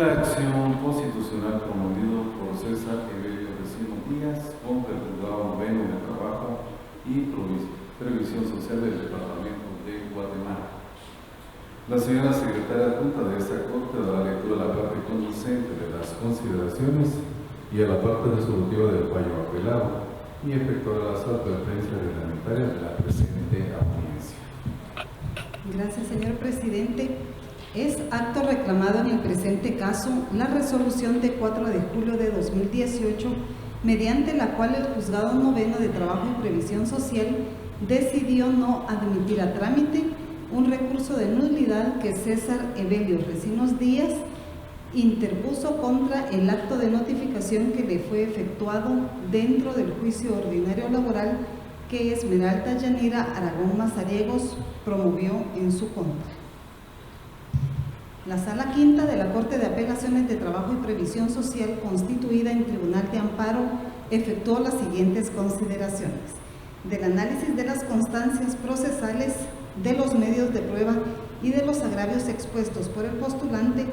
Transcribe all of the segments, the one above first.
la acción constitucional promovido por César Evelio Recinos Díaz contra el Juzgado Noveno de Trabajo y Previsión Social del Departamento de Guatemala. La señora secretaria adjunta de esta Corte dará lectura a la parte conducente de las consideraciones y a la parte resolutiva del fallo apelado y efectuará las advertencias reglamentarias de la presente audiencia. Gracias, señor presidente. Es acto reclamado en el presente caso la resolución de 4 de julio de 2018, mediante la cual el Juzgado Noveno de Trabajo y Previsión Social decidió no admitir a trámite un recurso de nulidad que César Evelio Recinos Díaz interpuso contra el acto de notificación que le fue efectuado dentro del juicio ordinario laboral que Esmeralda Yanira Aragón Mazariegos promovió en su contra. La Sala Quinta de la Corte de Apelaciones de Trabajo y Previsión Social, constituida en Tribunal de Amparo, efectuó las siguientes consideraciones. Del análisis de las constancias procesales, de los medios de prueba y de los agravios expuestos por el postulante,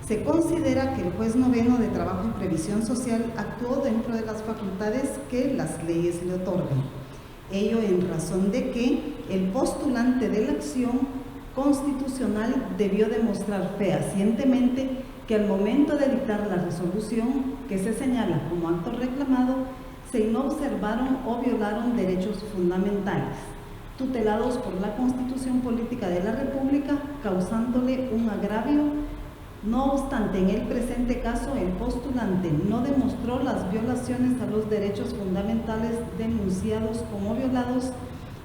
se considera que el juez noveno de Trabajo y Previsión Social actuó dentro de las facultades que las leyes le otorgan. Ello en razón de que el postulante de la acción constitucional debió demostrar fehacientemente que al momento de dictar la resolución que se señala como acto reclamado, se inobservaron o violaron derechos fundamentales tutelados por la Constitución Política de la República, causándole un agravio. No obstante, en el presente caso, el postulante no demostró las violaciones a los derechos fundamentales denunciados como violados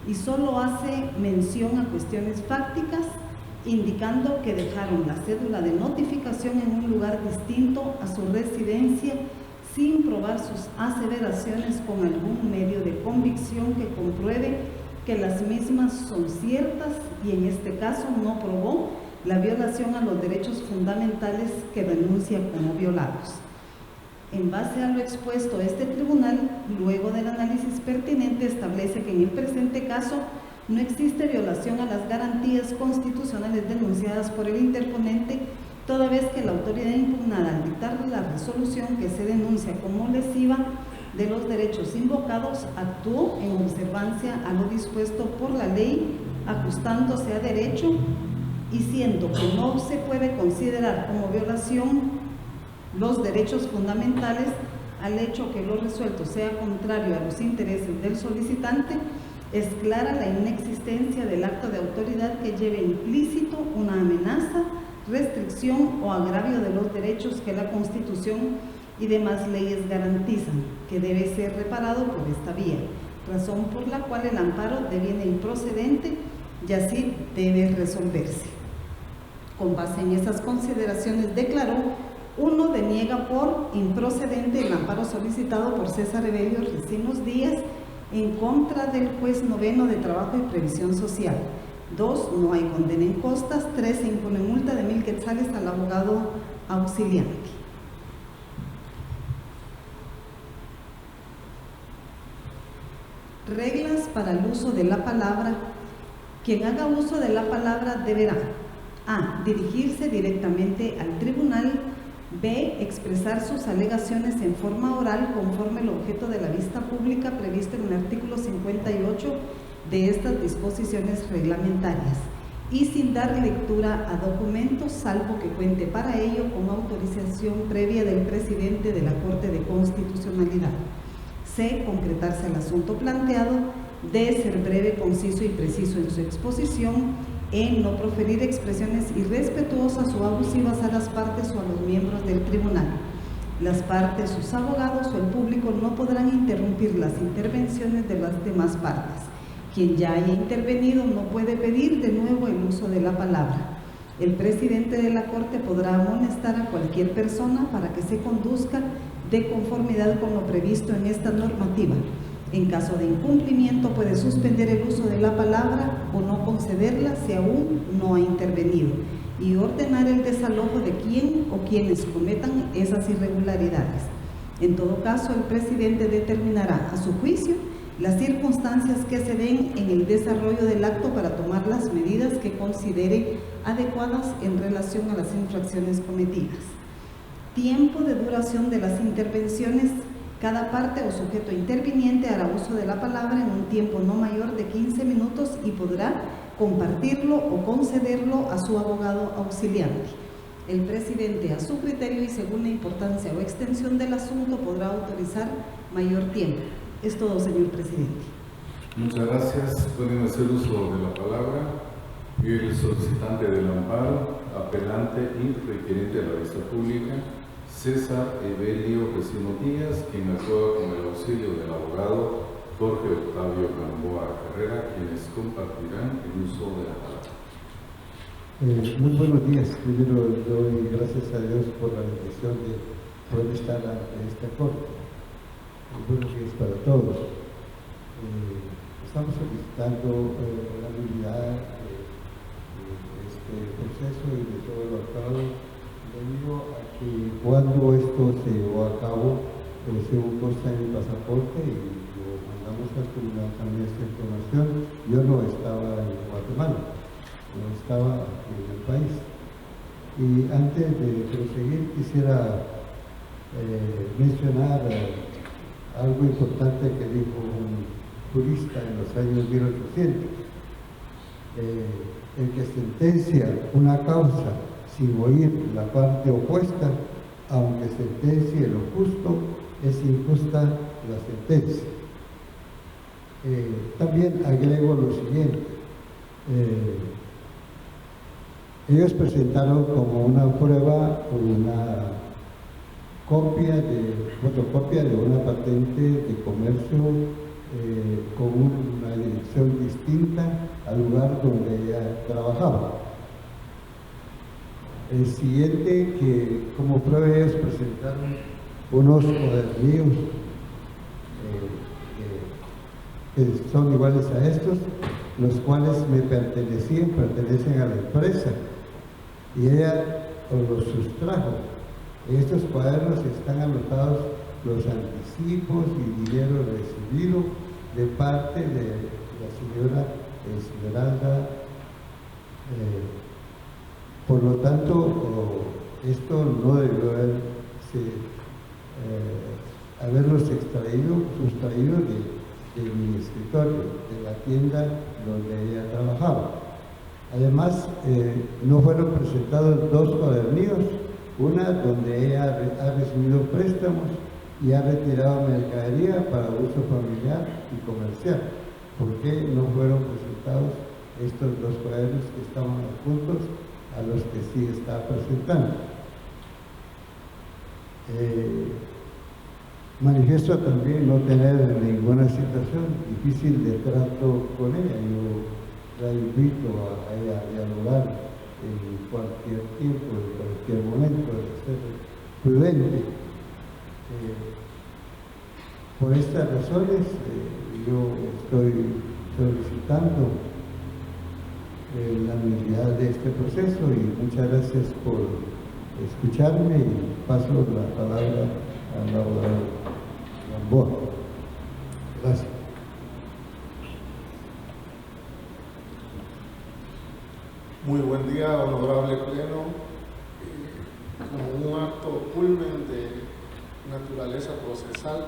y solo hace mención a cuestiones fácticas, indicando que dejaron la cédula de notificación en un lugar distinto a su residencia sin probar sus aseveraciones con algún medio de convicción que compruebe que las mismas son ciertas, y en este caso no probó la violación a los derechos fundamentales que denuncia como violados. En base a lo expuesto, este tribunal, luego del análisis pertinente, establece que en el presente caso no existe violación a las garantías constitucionales denunciadas por el interponente, toda vez que la autoridad impugnada, al dictar la resolución que se denuncia como lesiva de los derechos invocados, actuó en observancia a lo dispuesto por la ley, ajustándose a derecho, y siendo que no se puede considerar como violación los derechos fundamentales al hecho que lo resuelto sea contrario a los intereses del solicitante, es clara la inexistencia del acto de autoridad que lleve implícito una amenaza, restricción o agravio de los derechos que la Constitución y demás leyes garantizan, que debe ser reparado por esta vía, razón por la cual el amparo deviene improcedente y así debe resolverse. Con base en esas consideraciones declaró: 1. Deniega por improcedente el amparo solicitado por César Evelio Recinos Díaz en contra del juez noveno de Trabajo y Previsión Social. 2. No hay condena en costas. 3. Se impone multa de 1,000 quetzales al abogado auxiliante. Reglas para el uso de la palabra. Quien haga uso de la palabra deberá: A. Dirigirse directamente al tribunal. B. Expresar sus alegaciones en forma oral conforme el objeto de la vista pública previsto en el artículo 58 de estas disposiciones reglamentarias y sin dar lectura a documentos, salvo que cuente para ello con autorización previa del presidente de la Corte de Constitucionalidad. C. Concretarse el asunto planteado. D. Ser breve, conciso y preciso en su exposición. E. No proferir expresiones irrespetuosas o abusivas a las partes o a los miembros del tribunal. Las partes, sus abogados o el público no podrán interrumpir las intervenciones de las demás partes. Quien ya haya intervenido no puede pedir de nuevo el uso de la palabra. El presidente de la Corte podrá amonestar a cualquier persona para que se conduzca de conformidad con lo previsto en esta normativa. En caso de incumplimiento puede suspender el uso de la palabra o no concederla si aún no ha intervenido, y ordenar el desalojo de quien o quienes cometan esas irregularidades. En todo caso, el presidente determinará a su juicio las circunstancias que se den en el desarrollo del acto para tomar las medidas que considere adecuadas en relación a las infracciones cometidas. Tiempo de duración de las intervenciones. Cada parte o sujeto interviniente hará uso de la palabra en un tiempo no mayor de 15 minutos y podrá compartirlo o concederlo a su abogado auxiliante. El presidente, a su criterio y según la importancia o extensión del asunto, podrá autorizar mayor tiempo. Es todo, señor presidente. Muchas gracias. Pueden hacer uso de la palabra el solicitante del amparo, apelante y requerente de la vista pública, César Evelio Vecino Díaz, quien actúa con el auxilio del abogado Jorge Octavio Gamboa Carrera, quienes compartirán el uso de la palabra. Muy buenos días. Primero doy gracias a Dios por la bendición de poder estar ante esta corte. Buenos días para todos. Estamos solicitando la nulidad de este proceso y de todo lo actuado, debido a que cuando esto se llevó a cabo, según consta en mi pasaporte y lo mandamos al tribunal también esta información, yo no estaba en Guatemala, no estaba en el país. Y antes de proseguir quisiera mencionar algo importante que dijo un jurista en los años 1800. El que sentencia una causa sin oír la parte opuesta, aunque sentencie lo justo, es injusta la sentencia. También agrego lo siguiente. Ellos presentaron como una prueba una fotocopia de una patente de comercio con una dirección distinta al lugar donde ella trabajaba. El siguiente, que como prueba ellos presentaron unos cuadernillos que son iguales a estos, los cuales me pertenecen a la empresa, y ella los sustrajo. En estos cuadernos están anotados los anticipos y dinero recibido de parte de la señora Esmeralda. Por lo tanto, esto no debió haberlos sustraído de mi escritorio, de la tienda donde ella trabajaba. Además, no fueron presentados dos cuadernillos, una donde ella ha recibido préstamos y ha retirado mercadería para uso familiar y comercial. ¿Por qué no fueron presentados estos dos cuadernos que estaban adjuntos a los que sí está presentando? Manifiesto también no tener ninguna situación difícil de trato con ella. Yo la invito a ella a dialogar en cualquier tiempo, en cualquier momento, de ser prudente. Por estas razones, yo estoy solicitando la nulidad de este proceso, y muchas gracias por escucharme, y paso la palabra al abogado Gamboa. Gracias. Muy buen día, honorable pleno. Como un acto culmen de naturaleza procesal,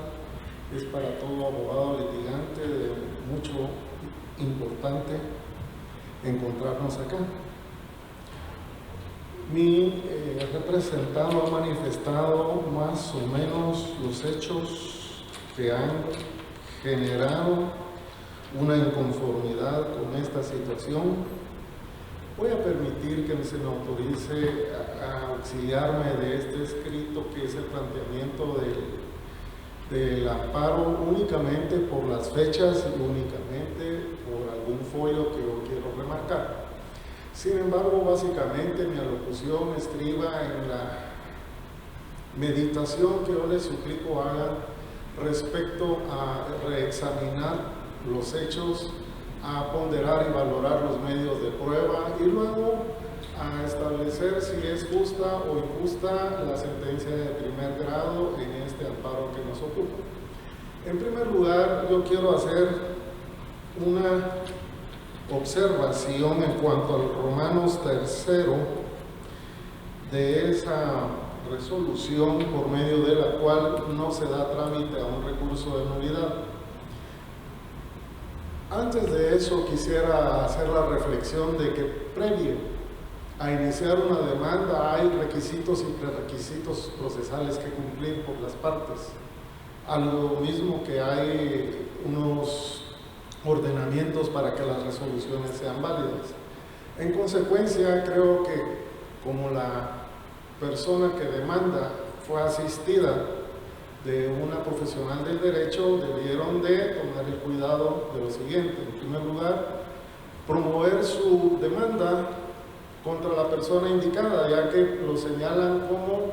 es para todo abogado litigante de mucho importante encontrarnos acá. Mi representado ha manifestado más o menos los hechos que han generado una inconformidad con esta situación. Voy a permitir que se me autorice a auxiliarme de este escrito, que es el planteamiento del amparo, únicamente por las fechas y únicamente por algún folio que yo quiero remarcar. Sin embargo, básicamente mi alocución estriba en la meditación que yo les suplico hagan respecto a reexaminar los hechos, a ponderar y valorar los medios de prueba y luego a establecer si es justa o injusta la sentencia de primer grado en este amparo que nos ocupa. En primer lugar, yo quiero hacer una observación en cuanto al Romanos III de esa resolución por medio de la cual no se da trámite a un recurso de nulidad. Antes de eso quisiera hacer la reflexión de que previo a iniciar una demanda hay requisitos y prerequisitos procesales que cumplir por las partes, a lo mismo que hay unos ordenamientos para que las resoluciones sean válidas. En consecuencia, creo que como la persona que demanda fue asistida de una profesional del derecho, debieron de tomar el cuidado de lo siguiente. En primer lugar, promover su demanda contra la persona indicada, ya que lo señalan como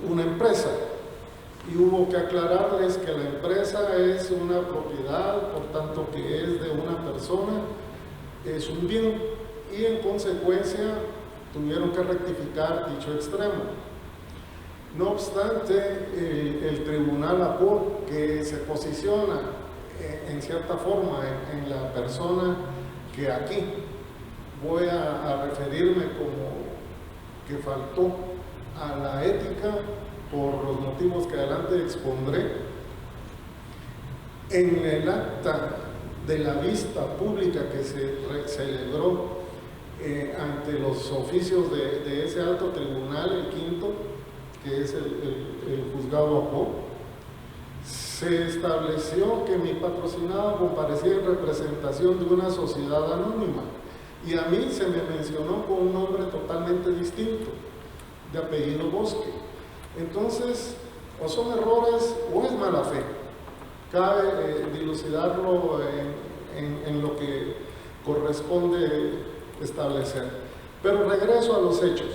una empresa. Y hubo que aclararles que la empresa es una propiedad, por tanto que es de una persona, es un bien, y en consecuencia tuvieron que rectificar dicho extremo. No obstante, el tribunal APOR, que se posiciona en cierta forma en la persona que aquí voy a referirme como que faltó a la ética por los motivos que adelante expondré, en el acta de la vista pública que se celebró ante los oficios de ese alto tribunal, el quinto, que es el juzgado APOR, se estableció que mi patrocinado comparecía en representación de una sociedad anónima, y a mí se me mencionó con un nombre totalmente distinto, de apellido Bosque. Entonces, o son errores o es mala fe. Cabe dilucidarlo en lo que corresponde establecer. Pero regreso a los hechos.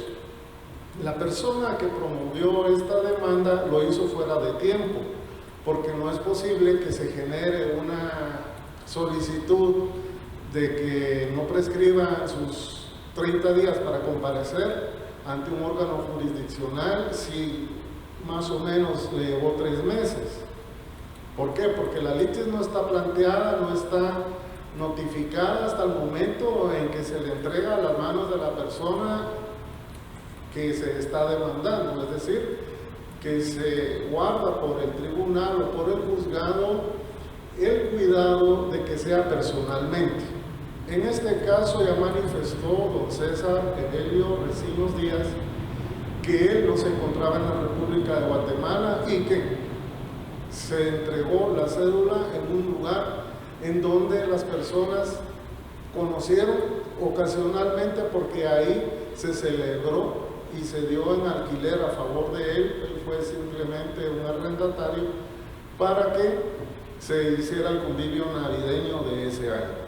La persona que promovió esta demanda lo hizo fuera de tiempo, porque no es posible que se genere una solicitud de que no prescriba sus 30 días para comparecer ante un órgano jurisdiccional si más o menos le llevó 3 meses. ¿Por qué? Porque la litis no está planteada, no está notificada hasta el momento en que se le entrega a las manos de la persona que se está demandando, es decir, que se guarda por el tribunal o por el juzgado el cuidado de que sea personalmente. En este caso ya manifestó don César Evelio Recinos Díaz que él no se encontraba en la República de Guatemala y que se entregó la cédula en un lugar en donde las personas conocieron ocasionalmente, porque ahí se celebró y se dio en alquiler a favor de él. Él fue simplemente un arrendatario para que se hiciera el convivio navideño de ese año.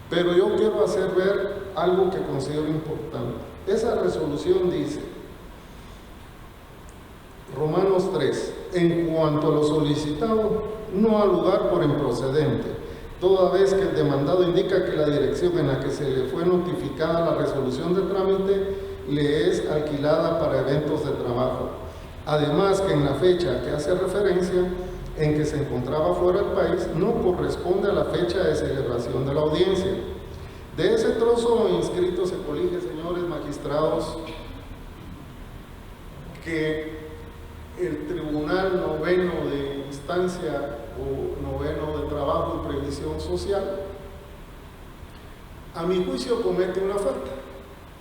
Pero yo quiero hacer ver algo que considero importante. Esa resolución dice, Romanos 3, en cuanto a lo solicitado, no ha lugar por improcedente, toda vez que el demandado indica que la dirección en la que se le fue notificada la resolución de trámite le es alquilada para eventos de trabajo. Además, que en la fecha que hace referencia, en que se encontraba fuera del país, no corresponde a la fecha de celebración de la audiencia. De ese trozo inscrito se colige, señores magistrados, que el Tribunal Noveno de Instancia o Noveno de Trabajo y Previsión Social, a mi juicio, comete una falta,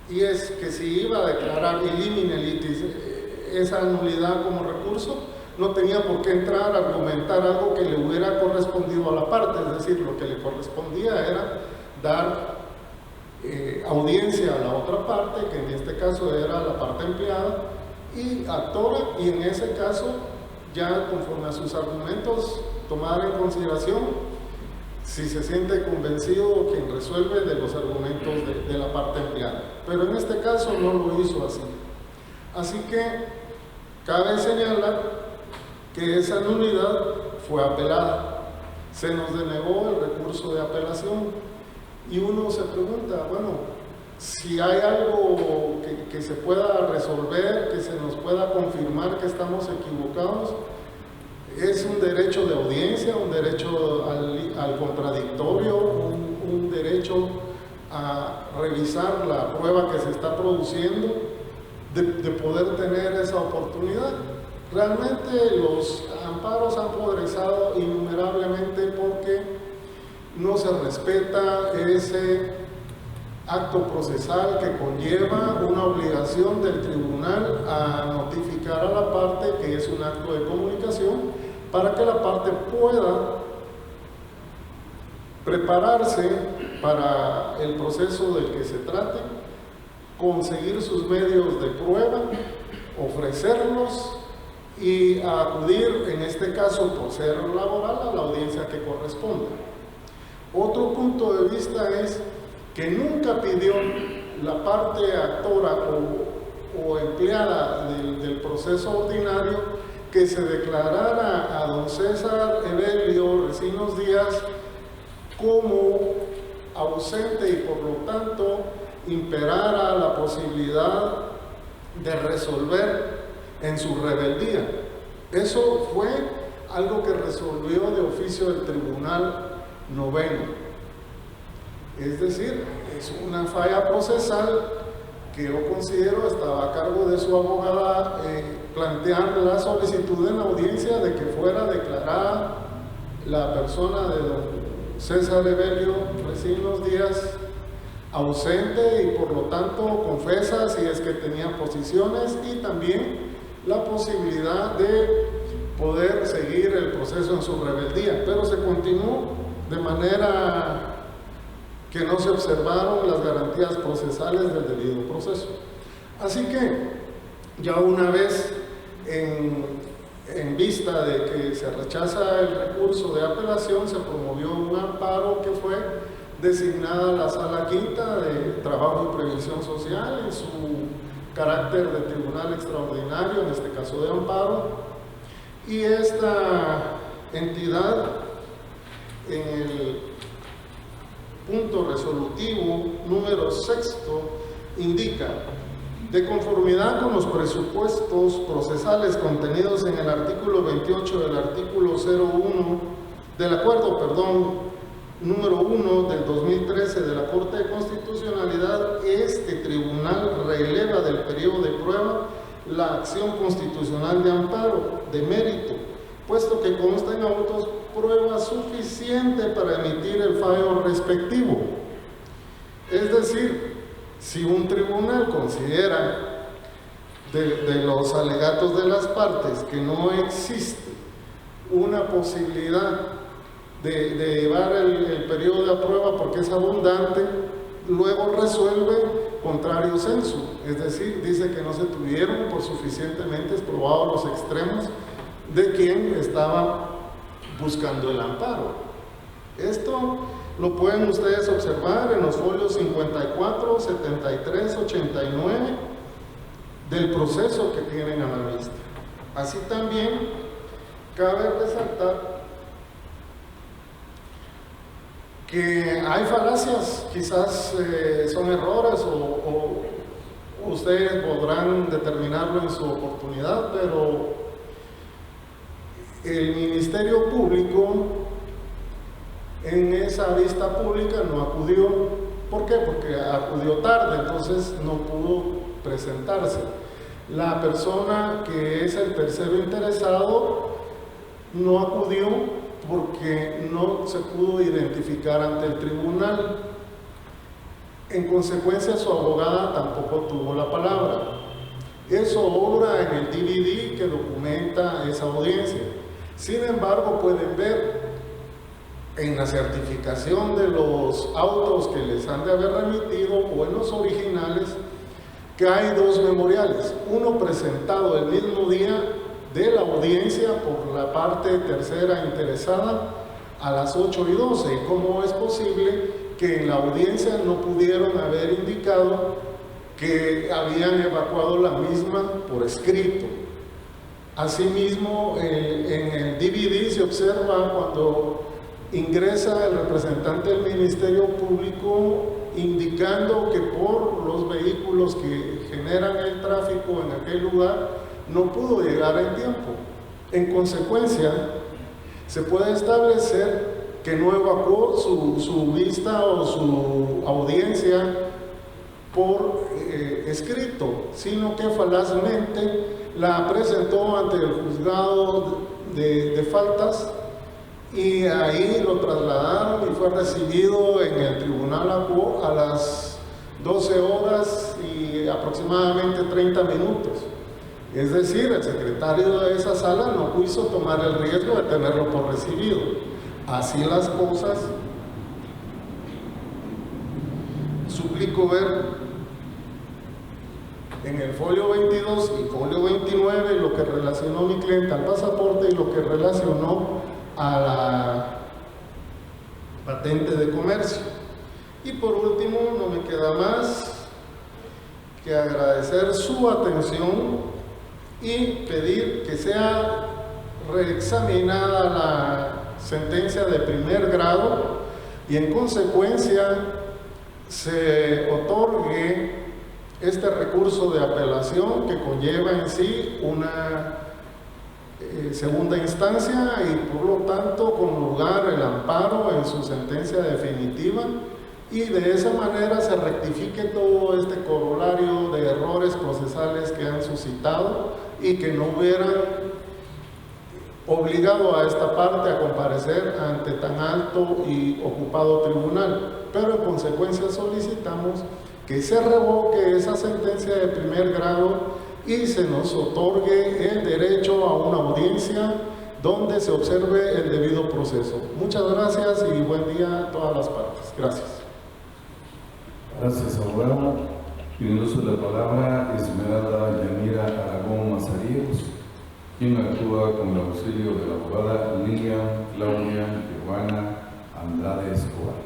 y es que si iba a declarar elimine litis esa nulidad como recurso, no tenía por qué entrar a argumentar algo que le hubiera correspondido a la parte, es decir, lo que le correspondía era dar audiencia a la otra parte, que en este caso era la parte empleada y actora, y en ese caso ya conforme a sus argumentos tomar en consideración si se siente convencido quien resuelve de los argumentos de la parte empleada. Pero en este caso no lo hizo así. Así que cabe señalar que esa nulidad fue apelada. Se nos denegó el recurso de apelación y uno se pregunta, bueno, si hay algo que se pueda resolver, que se nos pueda confirmar que estamos equivocados, es un derecho de audiencia, un derecho al contradictorio, un derecho a revisar la prueba que se está produciendo, de poder tener esa oportunidad. Realmente los amparos han progresado innumerablemente porque no se respeta ese acto procesal que conlleva una obligación del tribunal a notificar a la parte, que es un acto de comunicación, para que la parte pueda prepararse para el proceso del que se trate, conseguir sus medios de prueba, ofrecerlos y acudir, en este caso por ser laboral, a la audiencia que corresponda. Otro punto de vista es que nunca pidió la parte actora o empleada del proceso ordinario que se declarara a don César Evelio Recinos Díaz como ausente y por lo tanto imperara la posibilidad de resolver en su rebeldía. Eso fue algo que resolvió de oficio del Tribunal Noveno. Es decir, es una falla procesal que yo considero estaba a cargo de su abogada plantear la solicitud en la audiencia de que fuera declarada la persona de don César Evelio Recinos Díaz ausente y por lo tanto confesa si es que tenía posiciones, y también la posibilidad de poder seguir el proceso en su rebeldía, pero se continuó de manera que no se observaron las garantías procesales del debido proceso. Así que ya una vez en vista de que se rechaza el recurso de apelación, se promovió un amparo que fue designada la Sala Quinta de Trabajo y Previsión Social en su carácter de tribunal extraordinario, en este caso de amparo, y esta entidad en el punto resolutivo número 6 indica: de conformidad con los presupuestos procesales contenidos en el artículo 28 del artículo 01 del acuerdo, número 1 del 2013 de la Corte de Constitucionalidad, este tribunal releva del periodo de prueba la acción constitucional de amparo de mérito, puesto que consta en autos prueba suficiente para emitir el fallo respectivo. Es decir, si un tribunal considera de los alegatos de las partes que no existe una posibilidad de llevar el periodo de prueba porque es abundante, luego resuelve contrario sensu, es decir, dice que no se tuvieron por suficientemente probados los extremos de quien estaba buscando el amparo. Esto lo pueden ustedes observar en los folios 54, 73, 89 del proceso que tienen a la vista. Así también cabe resaltar que hay falacias, quizás son errores o ustedes podrán determinarlo en su oportunidad, pero el Ministerio Público en esa vista pública no acudió. ¿Por qué? Porque acudió tarde, entonces no pudo presentarse. La persona que es el tercero interesado no acudió porque no se pudo identificar ante el tribunal. En consecuencia, su abogada tampoco tuvo la palabra. Eso obra en el DVD que documenta esa audiencia. Sin embargo, pueden ver en la certificación de los autos que les han de haber remitido o en los originales que hay dos memoriales, uno presentado el mismo día de la audiencia por la parte tercera interesada a las 8:12. ¿Cómo es posible que en la audiencia no pudieron haber indicado que habían evacuado la misma por escrito? Asimismo, en el DVD se observa cuando ingresa el representante del Ministerio Público indicando que por los vehículos que generan el tráfico en aquel lugar no pudo llegar en tiempo. En consecuencia, se puede establecer que no evacuó su vista o su audiencia por escrito, sino que falazmente la presentó ante el juzgado de faltas, y ahí lo trasladaron y fue recibido en el tribunal a las 12 horas y aproximadamente 30 minutos. Es decir, el secretario de esa sala no quiso tomar el riesgo de tenerlo por recibido. Así las cosas, suplico ver en el folio 22 y folio 29 lo que relacionó mi cliente al pasaporte y lo que relacionó a la patente de comercio. Y por último, no me queda más que agradecer su atención y pedir que sea reexaminada la sentencia de primer grado y en consecuencia se otorgue este recurso de apelación que conlleva en sí una segunda instancia y por lo tanto con lugar el amparo en su sentencia definitiva, y de esa manera se rectifique todo este corolario de errores procesales que han suscitado y que no hubieran obligado a esta parte a comparecer ante tan alto y ocupado tribunal. Pero en consecuencia solicitamos que se revoque esa sentencia de primer grado y se nos otorgue el derecho a una audiencia donde se observe el debido proceso. Muchas gracias y buen día a todas las partes. Gracias. Gracias, abogado. Pidiendo uso de la palabra Esmeralda Yanira Aragón Mazaríos, quien actúa con el auxilio de la abogada Lilian Claudia Giovanna Andrade Escobar.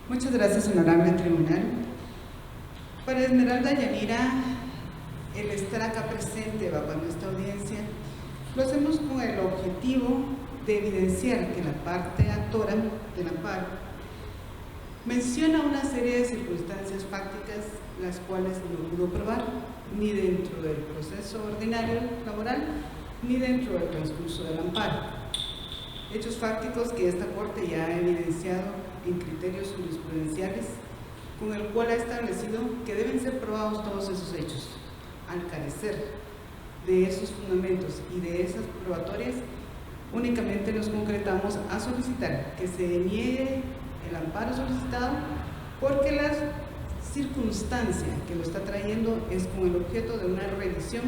Muchas gracias, honorable tribunal. Para Esmeralda Yanira, el estar acá presente bajo nuestra audiencia, lo hacemos con el objetivo de evidenciar que la parte actora del amparo menciona una serie de circunstancias fácticas las cuales no pudo probar ni dentro del proceso ordinario laboral ni dentro del transcurso del amparo. Hechos fácticos que esta Corte ya ha evidenciado en criterios jurisprudenciales con el cual ha establecido que deben ser probados todos esos hechos. Al carecer de esos fundamentos y de esas probatorias, únicamente nos concretamos a solicitar que se niegue el amparo solicitado porque la circunstancia que lo está trayendo es con el objeto de una revisión,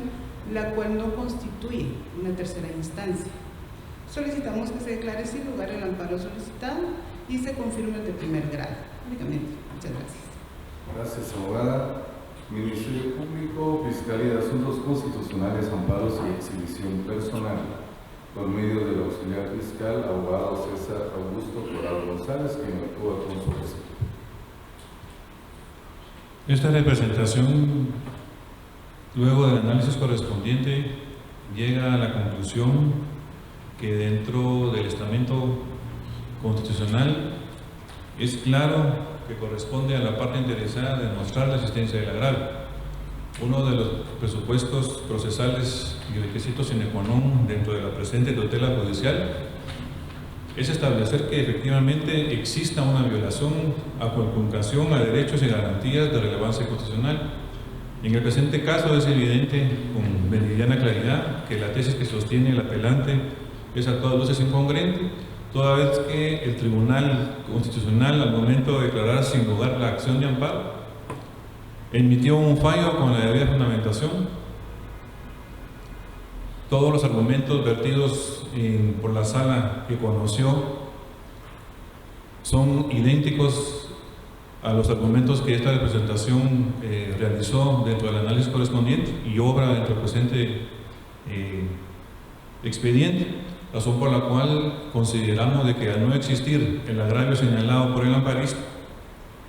la cual no constituye una tercera instancia. Solicitamos que se declare sin lugar el amparo solicitado y se confirme el de primer grado. Únicamente. Muchas gracias. Gracias, abogada. Ministerio Público, Fiscalía de Asuntos Constitucionales, Amparos y Exhibición Personal. Por medio del auxiliar fiscal, abogado César Augusto Corado González, quien actúa con su respecto. Esta representación, luego del análisis correspondiente, llega a la conclusión que dentro del estamento constitucional es claro que corresponde a la parte interesada demostrar la existencia del agravio. Uno de los presupuestos procesales y requisitos sine qua non dentro de la presente tutela judicial es establecer que efectivamente exista una violación a conculcación a derechos y garantías de relevancia constitucional. En el presente caso es evidente con meridiana claridad que la tesis que sostiene el apelante es a todas luces incongruente, toda vez que el Tribunal Constitucional, al momento de declarar sin lugar la acción de amparo, emitió un fallo con la debida fundamentación. Todos los argumentos vertidos por la sala que conoció son idénticos a los argumentos que esta representación realizó dentro del análisis correspondiente y obra dentro del presente expediente, razón por la cual consideramos de que al no existir el agravio señalado por el amparista,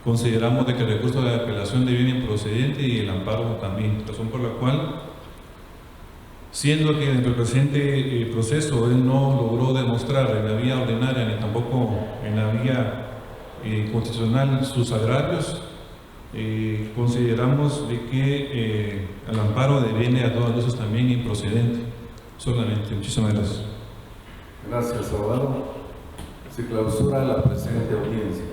consideramos de que el recurso de apelación deviene improcedente y el amparo también, razón por la cual, siendo que dentro del presente proceso él no logró demostrar en la vía ordinaria ni tampoco en la vía constitucional sus agravios, consideramos de que el amparo deviene a todas luces también improcedente. Solamente, muchísimas gracias. Gracias, abogado. Se clausura la presente audiencia.